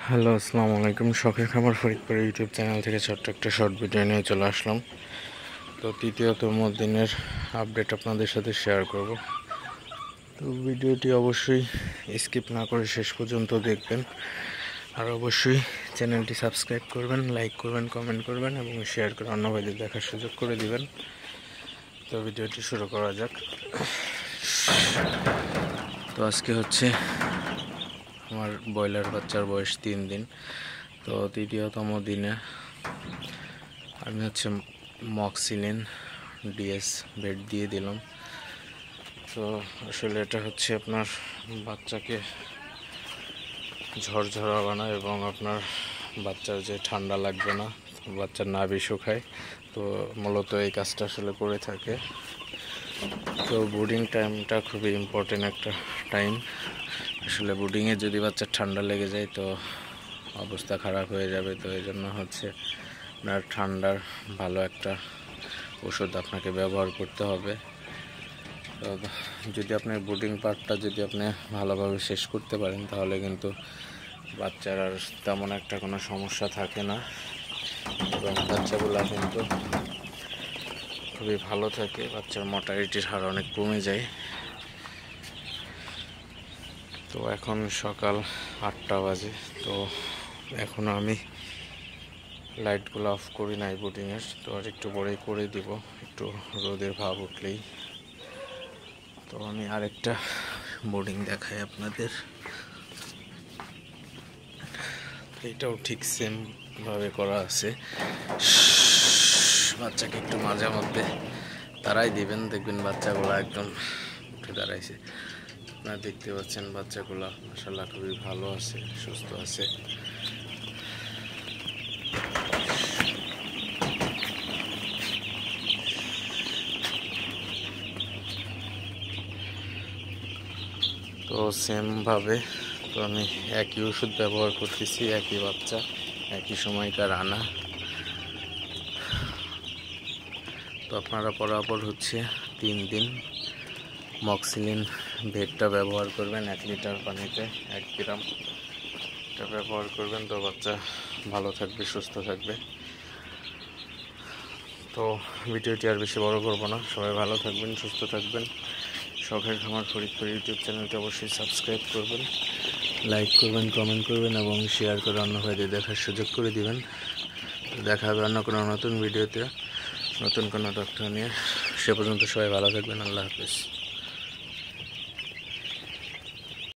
Hello, আসসালামু আলাইকুম। শখের খামার ফরিদপুর ইউটিউব চ্যানেল থেকে ছোট্ট একটা শর্ট ভিডিও নিয়ে চলে আসলাম। তো তৃতীয়তম দিনের আপডেট আপনাদের সাথে শেয়ার করব। তো ভিডিওটি অবশ্যই স্কিপ না করে শেষ পর্যন্ত দেখবেন, আর অবশ্যই চ্যানেলটি সাবস্ক্রাইব করবেন, লাইক করবেন, কমেন্ট করবেন এবং শেয়ার করে অন্য ভাইদের দেখার সুযোগ করে দিবেন। তো ভিডিওটি শুরু করা যাক। তো আজকে হচ্ছে আমার ব্রয়লার বাচ্চার বয়স 3 দিন। তো তৃতীয়তম দিনে আমি হচ্ছে মক্সিলিন ডিএস বেড দিয়ে দিলাম। তো আসলে এটা হচ্ছে আপনার বাচ্চাকে ঝরঝরা বানায় এবং আপনার বাচ্চার যে ঠান্ডা লাগবে না, বাচ্চার নাভি শুকায়। তো মূলত এই কাজটা আসলে করে থাকে। তো ব্রুডিং টাইমটা খুবই ইম্পর্টেন্ট একটা টাইম। আসলে ব্রুডিংয়ে যদি বাচ্চার ঠান্ডা লেগে যায় তো অবস্থা খারাপ হয়ে যাবে। তো এই জন্য হচ্ছে আপনার ঠান্ডার ভালো একটা ওষুধ আপনাকে ব্যবহার করতে হবে। তো যদি আপনার ব্রুডিং পার্টটা যদি আপনি ভালোভাবে শেষ করতে পারেন তাহলে কিন্তু বাচ্চার আর তেমন একটা কোনো সমস্যা থাকে না এবং বাচ্চাগুলো কিন্তু খুবই ভালো থাকে। বাচ্চার মর্টালিটির হার অনেক কমে যায়। তো এখন সকাল 8টা বাজে। তো এখনও আমি লাইটগুলো অফ করি নাই ব্রুডিংয়ের। তো আর একটু পরেই করে দিব, একটু রোদের ভাব উঠলেই। তো আমি আরেকটা বোর্ডিং দেখাই আপনাদের। এটাও ঠিক সেম ভাবে করা আছে। বাচ্চাকে একটু মাঝে মধ্যে তারাই দিবেন, দেখবেন বাচ্চাগুলো একদম উঠে দাঁড়াইছে। আপনারা দেখতে পাচ্ছেন বাচ্চাগুলো মাশাআল্লাহ খুবই ভালো আছে, সুস্থ আছে। তো সেম ভাবে তো আমি একই ওষুধ ব্যবহার করতেছি, একই বাচ্চা, একই সময়কার আনা। তো আপনারা বরাবর হচ্ছে 3 দিন মক্সিলিন ভেটটা ব্যবহার করবেন। 1 লিটার পানিতে 1 গ্রাম এটা ব্যবহার করবেন। তো বাচ্চা ভালো থাকবে, সুস্থ থাকবে। তো ভিডিওটি আর বেশি বড় করব না। সবাই ভালো থাকবেন, সুস্থ থাকবেন। শখের খামার ফরিদপুর ইউটিউব চ্যানেলটি অবশ্যই সাবস্ক্রাইব করবেন, লাইক করবেন, কমেন্ট করবেন এবং শেয়ার করে অন্য ভাইদের দেখার সুযোগ করে দিবেন। দেখা হবে অন্য কোনো নতুন ভিডিওতে, নতুন কোনো তথ্য নিয়ে। সে পর্যন্ত সবাই ভালো থাকবেন। আল্লাহ হাফেজ।